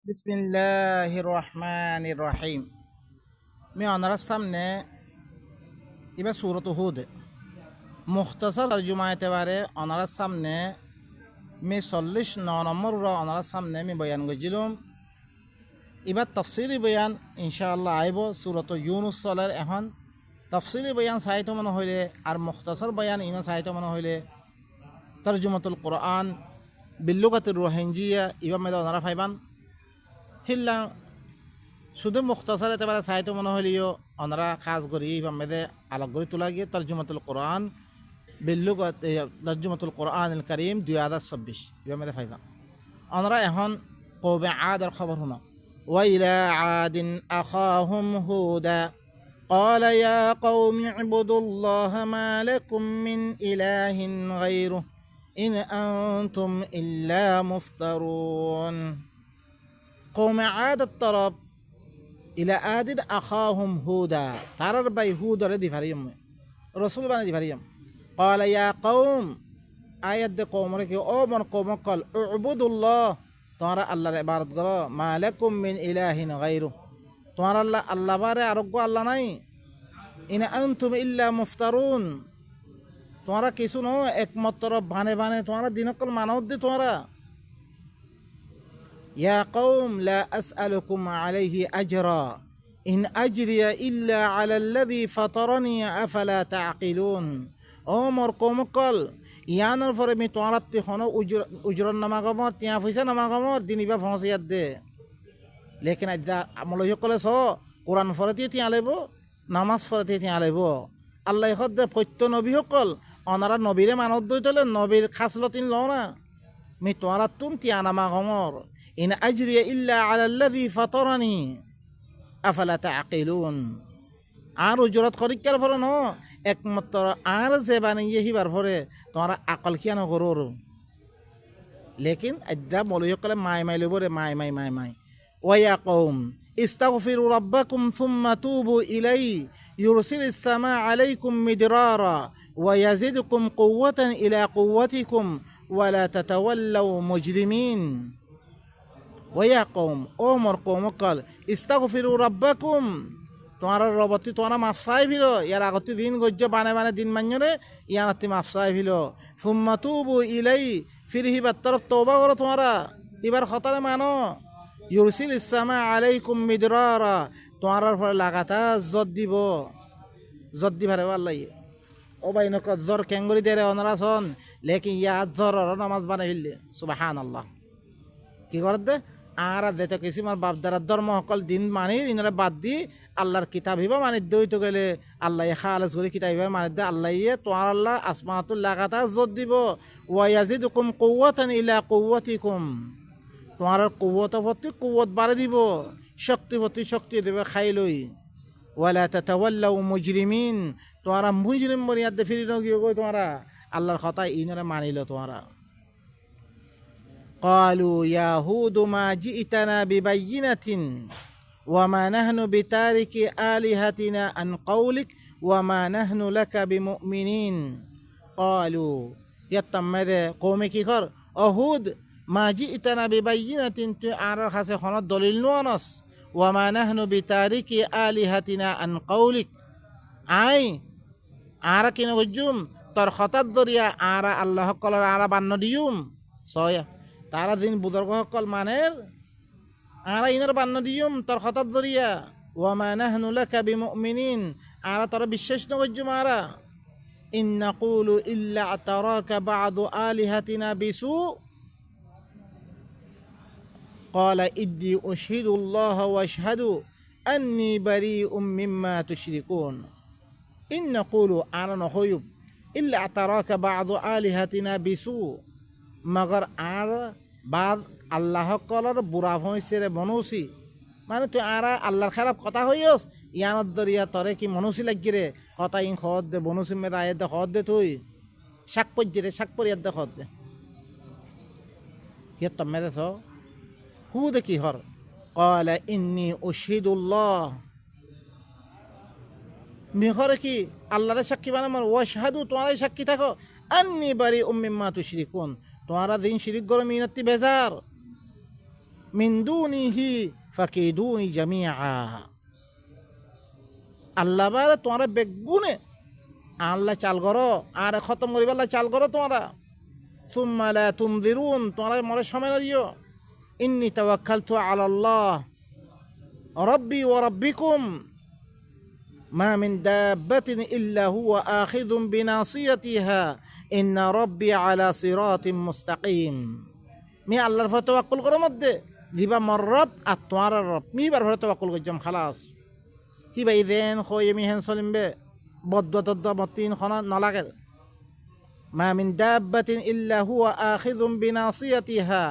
বিসমিল্লাহির রহমানির রহিম। मैं আপনার সামনে এবার সূরাত হুদ মুখতাসার তরজমা এবারে আপনার সামনে मैं 49 নম্বর আপনার সামনে আমি বয়ান করছিলাম। এবার তফসিলি বয়ান ইনশাআল্লাহ আইব সূরাত ইউনুস চলের এখন তফসিলি বয়ান চাইতে মনে হইলে আর মুখতাসার বয়ান ইনো চাইতে মনে হইলে তরজমাতুল কোরআন বিল্লুগাতির রোহিঞ্জিয়া ইবা মেদা আপনারা ফাইবান হিল্লা শুধু মুখতাসার এতেবারে চাইতে মনে হইলেও ওনারা খাস করি মেদে আলোক করে তোলা গিয়ে তর্জমাতুল কোরআন বিল্লুগাত তর্জমাতুল কোরআন করিম 2026 মেদে ফাইবা ওনারা এখন কৌমে আদের খবর শুনো। ওয়াইলা আদিন আখাহুম হুদা قال يا قوم اعبدوا الله ما لكم من إله غيره إن أنتم إلا مفترون. قوم عاد الطرب ইলা আদিদ আখাহুম হুদা তারার বাই হুদর দিভারিয়ম রসুল বানা দিভারিয়ম قال يا قوم আয়াত কওম রে কি ও মন কওম কল উবুদুল্লাহ তোমরা আল্লাহর ইবাদত করো মা লাকুম মিন ইলাহিন গায়রু তোমরা আল্লাহ বারে আরোগ্য আল্লাহ নাই ইন আনতুম ইল্লা মুফতারুন তোমরা কিছু ন একমাত্র বানে বানে তোমরা দিনকল মানব দি তোমরা يا قوم لا أسألكم عليه أجرا إن أجري إلا على الذي فطرني أفلا تعقلون. أمر قوم قال ইয়ানোর পরে আমি তোমার খনো উজরন নামাগমর তিয়া পয়সা নামাগমর দিনিবা ফসিয়াত দে লেকিন আদা আমলই সকলে স কোরআন ফরতি তিয়া আলাইব নামাজ ফরতি তিয়া আলাইব আল্লাহ হদ্দে ফত্য নবী সকল অনারা নবীরে মানত দইতলে নবীর খাসলতিন লও না মি তোমার তুন তিয়া নামাগমর ইন আজরিয়া ইল্লা আলাল্লাযী ফাতারানি আফালা তাআকিলুন. আর উজরত খরিকার পরে ন একমাত্র আর যে বানিয়ে হিবার পরে তোমরা আকল কিয়া নগরর লেকিন আদা মলয়কলে মাই মাই লবরে মাই মাই মাই মাই. ওয়া কওম ইস্তাগফিরু রাব্বাকুম সুম্মা তুবু ইলাই ইউরসিলিস সামা আলাইকুম মিদরারা ওয়া ইয়াজিদুকুম কুওয়াতান ইলা কুওয়াতিকুম ওয়া লা তাতাওয়াল্লাউ মুজরিমিন. ওয়া কওম ও মোর কওম কল ইস্তাগফিরু রাব্বাকুম তোমার রবতি তোমার মাফ চাই ভিল ইয়ার আগতে দিন গজ্য বানে বানে দিন মান্যরে ইয়ানাতি মাফ চাই ভিল সুম্মা তুবু ইলাই ফির হিবার তরফ তওবা করো তোমরা এবার খতারে মানো ইউরসিল ইসসামা আলাইকুম মিদরারা তোমার পরে লাগাতা জদ দিবারে আল্লাহ ও ভাই নক জর কেঙ্গরি দেরে ওনারা শোন লেকিন ইয়া জর নামাজ বানাই ফেললে সুবহানাল্লাহ কি করে দে আর যেতে কিছু আমার বাপদারার ধর্ম সকল দিন মানি ইনারা বাদ দি আল্লাহর কিতাব হিবা মানি দইতে গেলে আল্লাহ খালাস করে কিতাব হিবা মানি দে আল্লাহ তোমার আল্লাহ আসমাতুল লাগাতা জোর দিব ওয়াজিদুকুম কুওয়াতান ইলা কুওয়াতিকুম তোমার কুওয়াত প্রতি কুওয়াত বাড়ে দিব শক্তি প্রতি শক্তি দেবে খাই লই ওয়ালা তাতাওয়াল্লাউ মুজরিমিন তোমারা মুজরিম মরিয়াদ ফিরি নগিয়ে গো তোমারা আল্লাহর কথা ইনারা মানিল তোমারা. قالوا يا هود ما جئتنا ببينة وما نحن بتارك آلهتنا عن قولك وما نحن لك بمؤمنين. قالوا يتمد قومك خر أهود ما جئتنا ببينة تعرى خاصة خنا دليل نونس وما نحن بتارك آلهتنا عن قولك أي أرى كنا وجوم ترخط الدنيا أرى الله قال أرى بنديوم صايا তারা দিন বুজুর্গ সকল মানের আরা ইনার বান্ন দিয়ম তোর হঠাৎ জরিয়া ওয়ামা নাহনু লাকা বিমুমিনিন আরা তোরা বিশ্বাস নগজ্য মারা ইন নাকুলু ইল্লা আতারাকা বাদু আলিহাতিনা বিসু قال إدي أشهد الله وأشهد أني بريء مما تشركون إن نقول أنا نخيب إلا اعتراك بعض آلهتنا بسوء মগর আর বাদ আল্লাহ কলর বুড়া ভৈঁসে মনুষি মানে তুই আর আল্লাহর খারাপ কথা হইস ইয়ানত দরিয়া তরে কি মনুষি লাগিরে কথা ইন খদ দে বনুষি মেদা আয় দে খদ দে তুই শাক পর্যে শাক পরিয়ার দে খদ দে হিয়ত মেদে ছ হু দে কি হর কলা ইন্নি উশহিদুল্লাহ মিহরে কি আল্লাহরে সাক্ষী বানা আমার ওয়াশহাদু তোমারাই সাক্ষী থাকো আন্নি বারি মিম্মা তুশরিকুন তোমারা দিন শিরিক গরম মিনাত্তি বেজার মিন দুনিহি ফাকিদুনি জামিআ। আল্লাহ বারে তোমারা বেগুনে আল্লাহ চাল করো আর খতম করিবার চাল করো তোমরা। সুম্মা লা তুনদিরুন, তোমরা মরে সময় না দিও। ইন্নী তাওয়াক্কালতু আলাল্লাহ রাব্বি ওয়া রাব্বিকুম মা মিন দাব্বাতিন ইল্লা হুয়া আখিযুম বিনাসিয়াতিহা ইন্না রাব্বি আলা সিরাতিম মুস্তাকিম। মি আল্লাহর উপর তাওয়াক্কুল করো মধ্যে দিবা মর রব আর তোমার রব মি বার উপর তাওয়াক্কুল করছাম খালাস। হিবা ইদেন খয়ে মি হেন চলিমবে বদ্ধ তদ্দ মতিন খনা নলাগে। মা মিন দাব্বাতিন ইল্লা হুয়া আখিযুম বিনাসিয়াতিহা,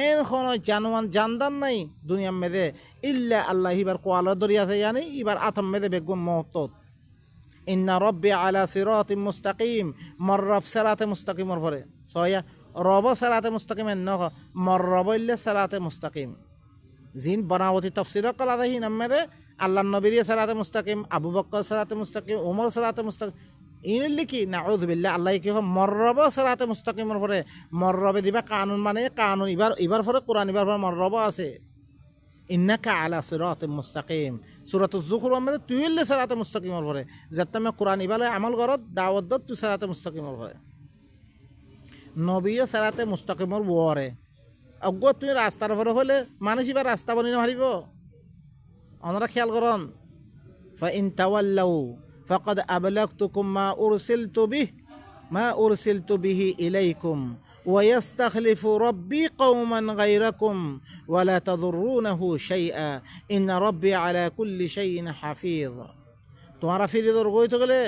এন খনো জানওয়ান জানদান নাই দুনিয়ার মেদে ইল্লা আল্লাহ হিবার কোয়ালা দরিয়াছে জানি ইবার আতম মেদে বেগুন মহতত। ইন্না রব্বি আলা সিরাতিম মুস্তাকিম, মর রব সিরাতে মুস্তাকিমর পরে সয়া রব সিরাতে মুস্তাকিম ন মর রব ইল্লা সিরাতে মুস্তাকিম। জিন বনাবতি তাফসীর কলা দেহি নামেদে আল্লাহ নবী সিরাতে মুস্তাকিম, আবু বকর সিরাতে মুস্তাকিম, উমর সিরাতে মুস্তাকিম। ইন লিখি নাউযু বিল্লাহ আল্লাহ কি মর্রব সিরাতে মুস্তাকিমর পরে মর্রবে দিবা কানুন মানে কানুন ইবার পরে কোরআন ইবার পরে মর্রব আছে। ইন্নাকা আলা সিরাতিম মুস্তাকিম সূরাতুজ যুখরুফ মানে তুই ইল্লা সিরাতে মুস্তাকিমর পরে যেতমে কোরআন ইবালে আমল করত দাওয়াত দত তুই সিরাতে মুস্তাকিমর পরে নবীও সিরাতে মুস্তাকিমর ওরে অজ্ঞ তুই রাস্তার পরে হলে মানুষ ইবার রাস্তা বনি হারিব। আমরা খেয়াল করন ফা ইন তাওয়াল্লাউ ফাকাদ আবলাগতুকুম মা উরসিলতু বিহি ইলাইকুম ওয়া ইস্তাখলিফু রাব্বি কওমান গায়রাকুম ওয়া লা তাদুররুনাহু শাইআ ইন্না রাব্বি আলা কুল্লি শাইইন হাফিজ। তোমারা ফিরিদর গইতে গেলে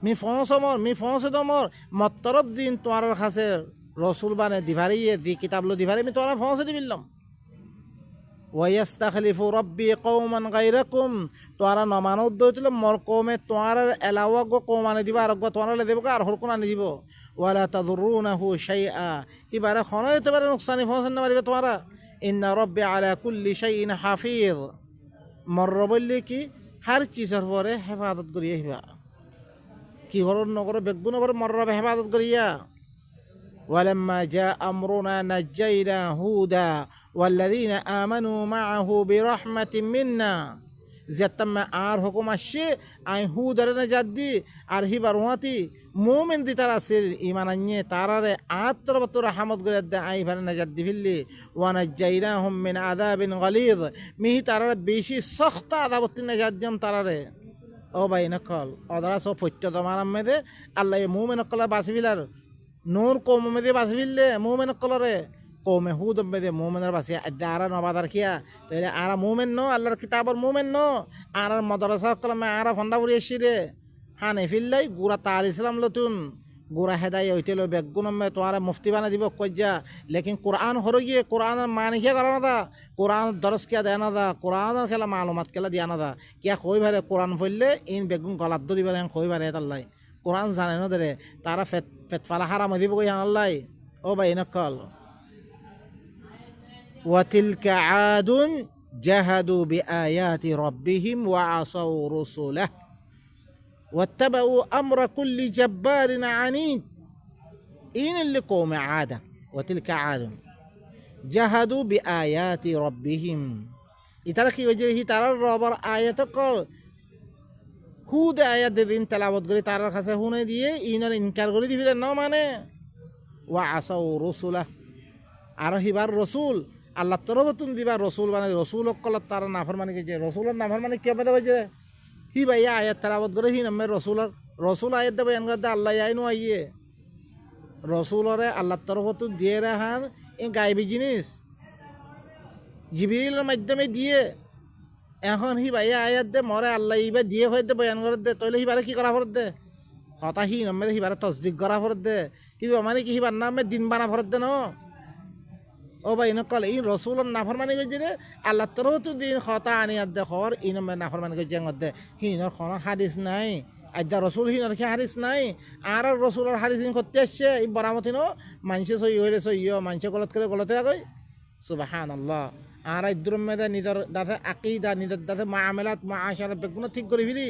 মি ফোঁস দমর মতরব দিন তোমার কাছে রসুল বানে দিভারিয়ে দি কিতাবলো দিভারি মি তোমার ফোঁস দিবিল্লাম। ওয়াইস্তাখলিফু রব্বি কওমান গায়রাকুম, তোরা নমানত দইছিল মর কওমে তোয়ার এলাওয়া গো কওমানে দিবা আর গো তোরা লে দেব আর হর কোন আনি দিব। ওয়ালা তাদুরুনাহু শাইআ, ইবারে খনো হতে পারে নুকসানি ফসন না মারিবে তোরা। ইন্না রব্বি আলা কুল্লি শাইইন হাফিজ, মর বললি কি হার চিজের পরে হেফাজত করিয়া হিবা কি হরর নগর বেগুন পরে মর রবে হেফাজত করিয়া। ওয়ালাম্মা জা আমরুনা নাজ্জাইনা হুদা ওয়াল্লাযীনা আমানু মাআহু বিরহমাতিন মিন্না, যেতমে আর হুকুম আসছে আই হুদার নাজাত দি আর হিবার ওয়াতি মুমিন দি তারা সির ঈমান আনিয়ে তারারে আত্রবত রহমত করে দে আই ভার নাজাত দি ফিল্লি ওয়া নাজ্জাইনাহুম মিন আযাবিন গালিয, মিহি তারারে বেশি সখত আযাবত নাজাত দিম তারারে। ও ভাই নকল অদরা সব ফত্য দমারাম মেদে আল্লাহ মুমিন নকল বাসিবিলার নূর কওম মেদে বাসিবিল্লে মুমিন নকলরে কৌমে হুদ মেদে মুমিনের বাসি আরা নবাদার খিয়া তাইলে আরা মুমিন ন আল্লাহর কিতাবর মুমিন ন আর মাদ্রাসা কলমে আরা ফন্ডা উড়ি এসিরে হানে ফিল্লাই গুড়া তার ইসলাম লতুন গুড়া হেদাই হইতে লো বেগুনমে তোমার মুফতি বানা দিব কজ্জা। লেকিন কোরআন হর গিয়ে কোরআনের মান কিয়া করা না দা, কোরআন দরস কিয়া দেয় না দা, কোরআনের খেলা মালুমাত খেলা দিয়া না দা কিয়া কই ভারে কোরআন ফইলে ইন বেগুন গলাত ধরি পারে কই ভারে তাল্লাই কোরআন জানে না দরে তারা ফেত ফালা হারাম দিব কই আল্লাহ। ও ভাই নকল وتلك عاد جهدوا بآيات ربهم وعصوا رسله واتبعوا أمر كل جبار عنيد. إن اللي قوم عادة وتلك عاد جهدوا بآيات ربهم يتركي وجهه ترى الرابر آية قال هو ده آيات دين تلاوت قري ترى خسه هنا دي إن الإنكار قري دي في النوم أنا وعصوا رسله আরহিবার রসুল আল্লাহ তরফতুন দিবা রসুল মানে রসুল অকল তারা নাফরমানি যে রসুলের নাফরমানি কে বেদা বাজে হি ভাই আয়াত তালাবত করে হি নামে রসুল আয়াত দেবে এন গদা আল্লাহ আইনো আইয়ে রসুলরে আল্লাহ তরফতুন দিয়ে রাহান এই গায়েবী জিনিস জিবরিলের মাধ্যমে দিয়ে এখন হি ভাই আয়াত দে মরে আল্লাহ ইবা দিয়ে হয়ে দে বয়ান করে দে তইলে হিবারে কি করা ফরত দে কথা হি নামে হিবারে তসদিক করা ফরত দে হিবা মানে কি হিবার নামে দিন বানা ফরত দে ন। ও ভাই নকল এই রসুলের নাফরমানি গেছে রে আল্লাহ তরফ তো দিন খতা আনিয়াত দে খবর এই নম্বর নাফরমানি গেছে দে হিনর কোনো হাদিস নাই আজ্ঞা রসুল হিনর কি হাদিস নাই আর রসুলের হাদিস করতে আসছে এই বরামতি ন মানুষে সই হইলে সইয় মানুষে গলত করে গলতে আগই সুবহানাল্লাহ। আর ইদ্রুম মেদে নিজের দাঁতে আকিদা নিজের দাঁতে মাআমালাত মুআশারা বেগুন ঠিক করে ফিরি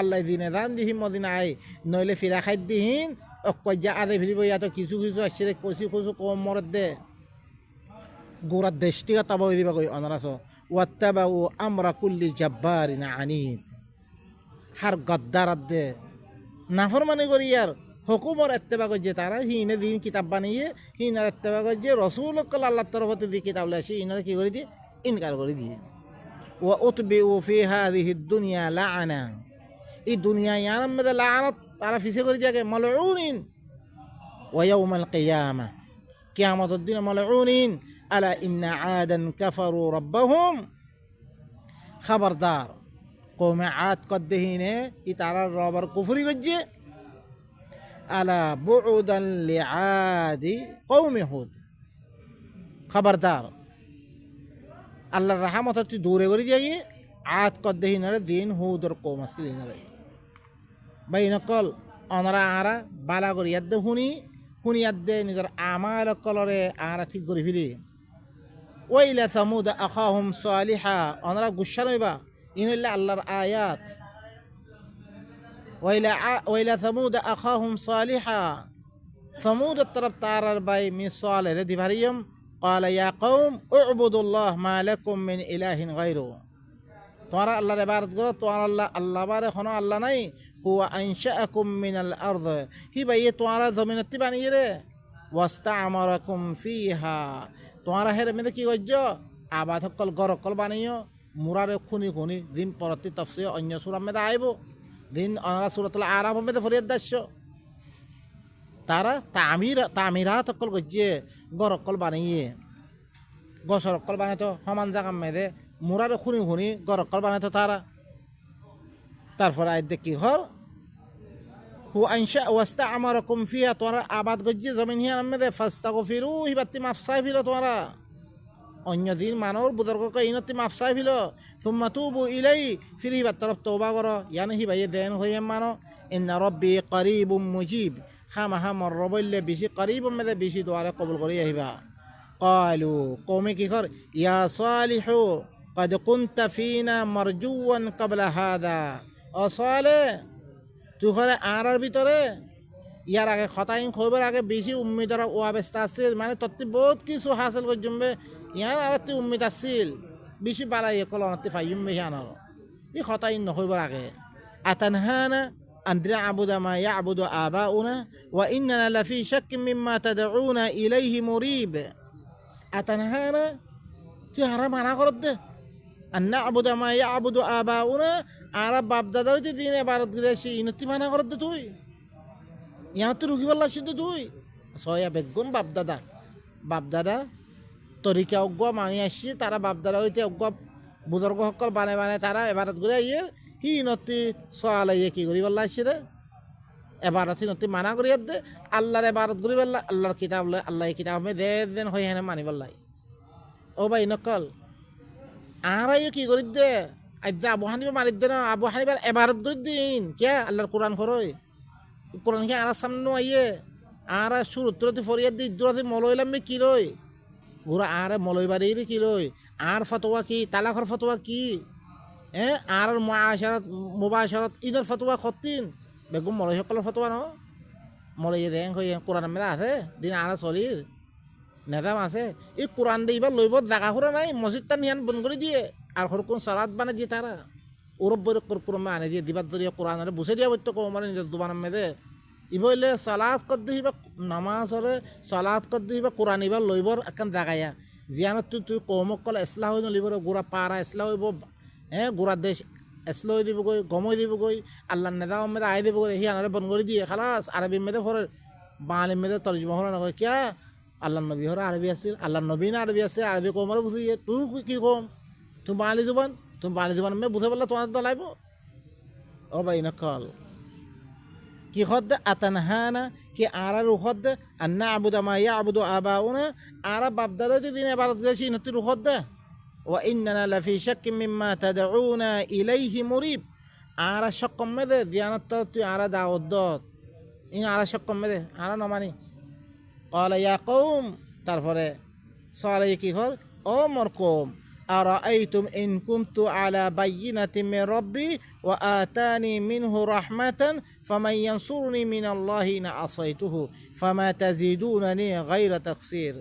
আল্লাহ দিনে দান দিহিম মদিনা আই নইলে ফিরা খাই দিহিন অকজ্জা আদে ফিরিব ইয়াতো কিছু কিছু আসছে কচি কচু কম মরদ দে। গোড়ার দেশটিকে তাবাই দিবা কই অনারাস ওয়াত্তাবাউ আমরা কুল্লি জাব্বারিন আনিদ হার গদ্দার দে নাফরমানি করি আর হুকুমর এত্তেবা করছে তারা হিনে দিন কিতাব বানিয়ে হিনার এত্তেবা করছে রসুল আল্লাহ তরফতে দিয়ে কিতাব আসে ইনারা কি করে দিয়ে ইনকার করে দিয়ে ও উতবে ও ফি হাদিহি দুনিয়া লাআনা এই দুনিয়া ইয়ার মধ্যে লাআনত তারা ফিসে করে দিয়ে মালউনিন ওয়া ইয়াউমাল কিয়ামা কিয়ামতের দিন মালউনিন আলা ইন্না আদান কাফারু রাব্বাহুম খবরদার কৌমে আদ কদ্দেহিনে ই তারা রবার কুফরি করছে আলা বুউদান লিআদি কৌমে হুদ খবরদার আল্লাহর রাহমত তুই দূরে করে যাই আদ কদ্দেহিনারে দিন হুদর কৌম আসছিল ভাই নকল অনরা আরা বালা করি ইয়াদ্দে শুনি ইয়াদ্দে নিজের আমাল কলরে আরা ঠিক করে ফিরি ওইলা সামুদ আখাহুম সালিহা অনরা গুসা নইবা ইনল্লা আল্লাহর আয়াত ওইলা সামুদ আখাহুম সালিহা সামুদ তরফ তারার বাই মি সালেহ দিভারিয়ম قال يا قوم اعبدوا الله ما لكم من اله غيره তোমরা আল্লাহর ইবাদত করো তোমরা আল্লাহ বারে কোনো আল্লাহ নাই হুয়া আনশাআকুম মিনাল আরদ হি ভাই তোমরা জমিনতে বানিয়ে রে ওয়াস্তা'মারাকুম ফিহা তোমরা হের মধ্যে কি করছো আবাদ সকল গরকল বানিও মুরারে খুনি দিন পরবর্তী তাফসীর অন্য সূরা মধ্যে আইব দিন অনরা সূরাতুল আরাফ মধ্যে ফরিয়াদ দাস্য তারা তামিরাত সকল করছে গরকল বানিয়ে গসরকল বানাইতো সমান জায়গা মেদে মুরারে খুনি গরকল বানাইতো তারা তারপরে আয় দেখি হল হু আনশা ওয়াস্তা'মারাকুম ফিহা তোমরা আবাদ করছে জমিন হিয়ার মধ্যে ফাস্তাগফিরু হিবাতি মাফ চাই ফিল তোমরা অন্য দিন মানুষ বুজুর্গকে ইনতি মাফ চাই ফিল সুম্মা তুবু ইলাই ফির হিবার তরফ তওবা করো ইয়ান হিবাইয়ে দেন হইয়ে মানো ইন্না রাব্বি করিবুম মুজিব খামাহা মরবল্লে বেশি করিব মধ্যে বেশি দোয়ারে কবুল করি আহিবা ক্বালু কওমে কি কর ইয়া সালিহু قد كنت فينا مرجوا قبل هذا ও সালেহ তুই হলে আরার ভিতরে ইয়ার আগে খতাইন খবর আগে বেশি উম্মিদরা ও অবস্থা আছিল মানে তত্তি বহুত কিছু হাসিল করজুমবে ইয়ার আগে তুই উম্মিদ আছিল বেশি বালাই কলনতে ফাইম বেহানার ই খতাইন নহইবার আগে আতানহানা أن نعبد ما يعبد آباؤنا وإننا لفي شك مما تدعونا إليه مريب أتنهانا تهرى معنا قرد أن نعبد ما يعبد آباؤنا عرب باب دادوي دين عبارت قداشي إنتي معنا قرد توي यहाँ तो रुकी वाला सिद्ध हुई सोया बेगुन बाप दादा तरीका उग्गा मानी आशी तारा बाप दादा होते उग्गा बुजुर्ग हक्कल बाने तारा इबादत करे ये ही नती सोआला ये की गरी वाला आशी रे इबादत ही नती माना करी दे अल्लाह रे इबादत करी वाला अल्लाह किताब ले अल्लाह किताब में दे दिन होई है मानी वाला ओ भाई नकल आरा ये की गरी दे अज्जा अबू हनीफा मारी दे ना अबू हनीफा इबादत करी दिन क्या अल्लाह कुरान खरोई কোরআন কি আর সামনে আইয়ে আর সুরুত্রতি ফরিয়াদ দি দুরাতি মলইলাম কি রই ওরা আর মলইবাড়ির কি রই আর ফতোয়া কি তালাকর ফতোয়া কি আর মুবাশারাত ইদের ফতোয়া খতিন বেগম মলই সকলের ফতোয়া ন মলই দেন হই কোরআন মেলা আছে দিন আর চলির নেতাম আছে এই কোরআন দিবার লইব জাগা খুরা নাই মসজিদটা নিয়ান বন্ধ করে দিয়ে আর কোন সালাত বানা দিয়ে তারা ওরব কুরমা আনে দিয়ে দিবার দরিয়া কোরআন বুঝে দিয়া বলতো মানে নিজের দোকান মেদে ইবলে সালাত কর দিবা নামাজ হলে সালাত কর দিবা কোরআন ইবার লইবর এখন জাগাইয়া জিয়ানত তুই কৌমক কলে ইসলাম হই নলিবর গোড়া পাড়া ইসলাম হইব গোড়া দেশ ইসলাম হয়ে দিব গই গমই দিব গই আল্লাহ নেদাম মেদে আই দিব গই হি আনারে বন করে দিয়ে খালাস আরবি মেদে ফরে বাঙালি মেদে তর্জমা হলো না কিয়া আল্লাহ নবী হরে আরবি আছিল আল্লাহ নবী না আরবি আছে আরবি কৌমরে বুঝিয়ে তুই কি কম তুই বাঙালি জবান তুমি বাঙালি জীবন মেয়ে বুঝে পারলে তোমার তো লাগবো ও ভাই নকল কি হদ আতানহানা কি আরা রুখদ আর না আবুদা মা ইয়াবুদু আবাউনা আরা বাপদাদা দিন ইবাদত গেছি নতি রুখদ ওয়া ইন্নানা লাফি শাক্কিম মিম্মা তাদউনা ইলাইহি মুরিব আরা শক্কম মেদে দিয়ানত তুই আরা দাওয়াত দত ইন আরা শক্কম মেদে আরা নমানি ক্বালা ইয়া কওম তারপরে সালে কি হল ও মোর কওম أرأيتم إن كنت على بينة من ربي وآتاني منه رحمة فمن ينصرني من الله إن عصيته فما تزيدونني غير تقصير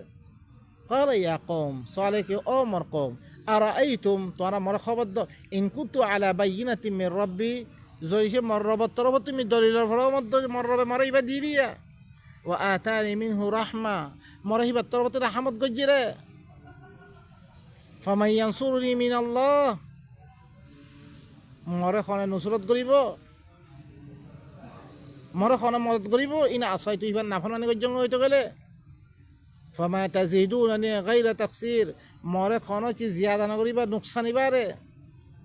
قال يا قوم صالح او مر قوم ارايتم ترى مر خبر ان كنت على بينه من ربي زوجي مر ربط من دليل الفرامد مر مر يبديريا واتاني منه رحمه مر هي بتربط رحمت گجره فمن ينصرني من الله مر خانه نصرت গরিব মর খানা মদত করিব ইনা আসাইতো ইবান নাফরমানি গজ্জং হইতো গেলে فما تزيدونني غير تقصير مر খানা চি জিয়াদা না করিবা নুকসানি বারে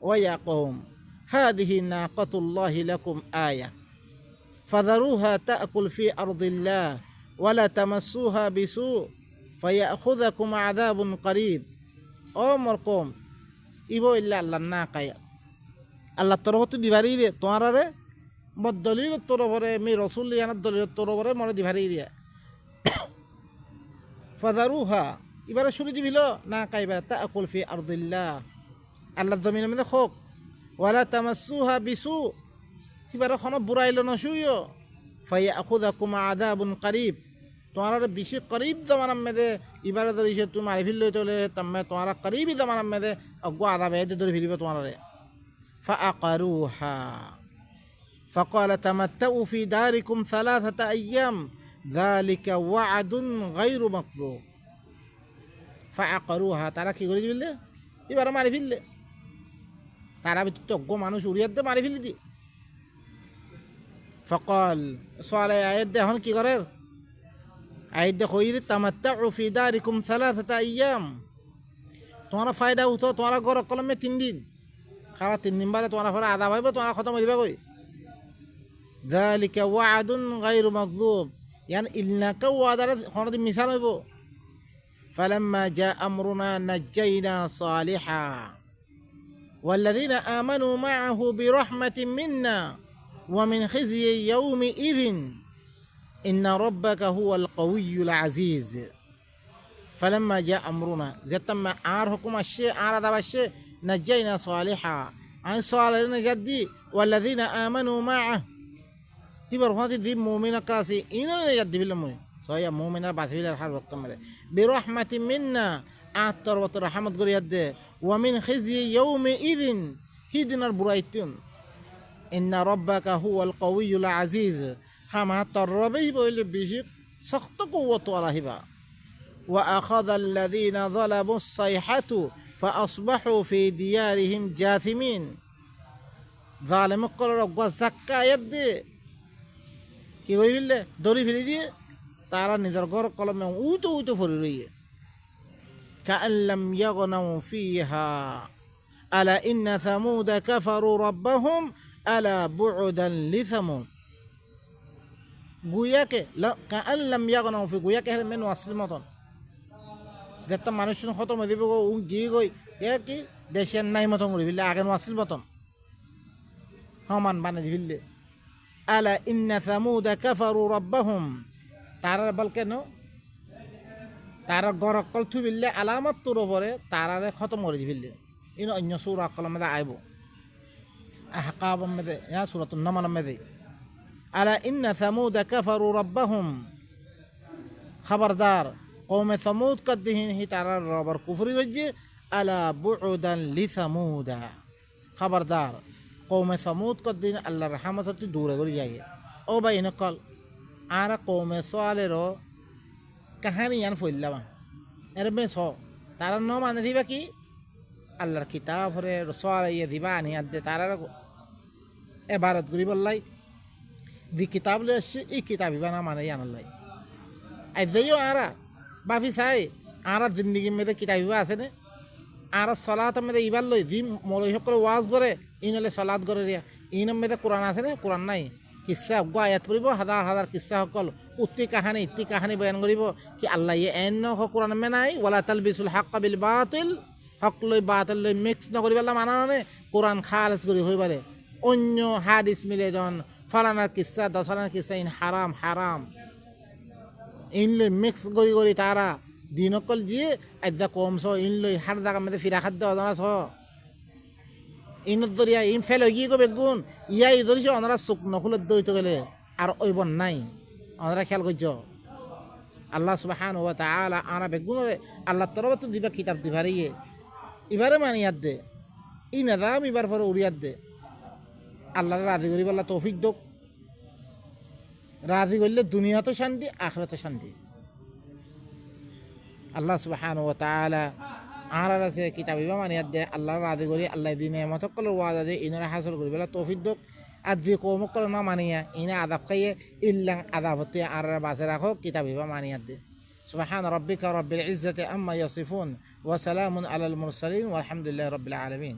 ويا قوم هذه ناقة الله لكم آية فذروها تأكل في أرض الله ولا تمسوها بسوء فيأخذكم عذاب قريب أمر قوم إبو إلا الله الناقة الله تربط ديباري توارا দলিল তরফরে মি রসুল ইয়ানার দলিল তরফরে মরে দিভারি দিয়া ফাদারুহা এবারে শুরু দিবিল না কাইবার তা আকুল ফি আরদিল্লাহ আল্লাহ জমিনের মধ্যে হোক ওয়ালা তামাসসুহা বিসু এবারে কোনো বুড়াইল নসুইও ফাইয়া আখুদাকুম আযাবুন করিব তোমার বেশি করিব জামানার মধ্যে এবারে ধরিছে তুমি মারি ফেললে চলে তামে তোমার করিবই জামানার মধ্যে অগো আযাবে ধরে ফেলিবে তোমার ফাআকারুহা فقال تمتعوا في داركم 3 أيام ذلك وعد غير مكذوب فعقروها তারা কি করে দিলে এবারে মারি ফেললে তারা বিতজ্ঞ মানুষ উড়িয়াতে মারি ফেলি দি فقال صالح আয়াত দেখুন কি করে আয়াত দেখো تمتعوا في داركم 3 أيام তোমার ফায়দা উঠো তোমার ঘর কলমে 3 দিন খাওয়া 3 দিন বাদে তোমার পরে আদা হইব তোমার খতম হইবা কই ذلك وعد غير مكذوب يعني إنك وعد خرج مثال يبو فلما جاء أمرنا نجينا صالحا والذين آمنوا معه برحمة منا ومن خزي يومئذ إن ربك هو القوي العزيز فلما جاء أمرنا زتما عاركم الشيء عارض الشيء نجينا صالحا عن صالح نجدي والذين آمنوا معه এবার হতে দি মুমিনা কাছে ইননে ইয়াদ দিবিল মই সয়া মুমিনা বাসিলার হাল ওয়াক্ত মে বিরহমাতি মিন্না আতর ওয়া রহমত গরি ইয়াদ ওয়া মিন খিজি ইয়াউমি ইদিন হিদিনার বুরাইতুন ইন্না রাব্বাকা হুয়াল কাউইয়ুল আজিজ খামা তরবি বইলে বেশি শক্ত কুওয়াত আলাহিবা ওয়া আখাযাল্লাযীনা যালামুস সাইহাতু ফাআসবাহু ফি দিয়ারিহিম জাথিমিন জালিম কলর গা যাক্কায়াত কি করে ফেললে দড়ি ফেলে দিয়ে তারা নিজের ঘর কলমে উইতো উইতো ফরি রইয়ে কাআল্লাম ইয়াগনাউ ফিহা আলা ইন্না সামুদ কাফারু রাব্বাহুম আলা বুউদান লিসামুদ গুয়াকে কাআল্লাম ইয়াগনাউ ফি গুয়াকে মেন ওয়াসিল মতন যেটা মানুষ খতম হয়ে দিব গিয়ে গই কি দেশের নাই মতন করে ফেললে আগের ওয়াসিল মতন সমান বানিয়ে ফেললে আলা ইন্না সামুদ কাফারু রাব্বাহুম তারা বল কেন তারা গরকল থু বিললে আলামত তোর উপরে তারারে খতম করে দিবিললে ইন অন্য সূরা কলম মধ্যে আইব আহকাব মধ্যে ইয়া সূরাতুন নামল মধ্যে আলা ইন্না সামুদ কাফারু রাব্বাহুম খবরদার কওমে সামুদ কদিন হি তারা রবার কুফরি হইছে আলা বুউদান লিসামুদ খবরদার কৌমে সামুদ কদিন আল্লাহর রহমত হতে দূরে করে যায় ও ভাই নকল আর কৌমে সোয়ালেরও কাহানি ইয়ান ফইলাম এর বেশ তারা ন মানে দিবা কি আল্লাহর কিতাব হরে সোয়াল ইয়ে দিবা আনিয়াত দে তারা এবারত করি বললাই দি কিতাব লে আসছে এই কিতাব ইবা না মানে ইয়ানলাই আই যাইও আরা বাফি চাই আরা জিন্দগির মধ্যে কিতাব ইবা আছে না আর সলাত মেদে ইবার লই দি মলই সকল ওয়াজ করে ইনলে সলাত করে রিয়া ইনম মেদে কোরআন আছে না কোরআন নাই কিসা গো আয়াত পড়িব হাজার হাজার কিসা সকল উত্তি কাহানি বয়ান করিব কি আল্লাহ ইয়ে এন কোরআন মে নাই ওয়ালা তালবিসুল হাক্কা বিল বাতিল হক লই বাতিল লই মিক্স নকরিব আল্লাহ মানা নে কোরআন খালেস করি হইবারে অন্য হাদিস মিলে জন ফালানার কিসা দসানার কিসা ইন হারাম হারাম ইন লই মিক্স করি তারা দিনকল দিয়ে আদ্যা কমছ ইন লই হার জায়গা মধ্যে ফিরা খাদ্য অজানা ছ ইনত দরিয়া ইন ফেল হয়ে গিয়ে কবে গুণ ইয়াই ধরিছ ওনারা চোখ নখুলত দইতে গেলে আর ওইব নাই ওনারা খেয়াল করছ আল্লাহ সুবহানাহু ওয়া তাআলা আনা বেগুনরে আল্লাহ তরফ তো দিবা কিতাব দিবারিয়ে এবারে মানিয়াত দে ই নাদাম এবার পরে উড়িয়াত দে আল্লাহর রাজি করিব আল্লাহ তৌফিক দোক রাজি করলে দুনিয়াতে শান্তি আখিরাতে শান্তি আল্লাহ সুবহানাহু ওয়া তাআলা আহার আছে কিতাব ইবা মানিয়াত দে আল্লাহর রাজি করি আল্লাহ দিনে মতকল ওয়াদা দে ইনরা হাসিল করিব আল্লাহ তৌফিক দোক আর যে কৌমকল না মানিয়া ইনা আদাব খাইয়ে ইল্লাং আদাব হতে আর বাসে রাখো কিতাব ইবা মানিয়াত দে سبحان ربك رب العزة أما يصفون وسلام على المرسلين والحمد لله رب العالمين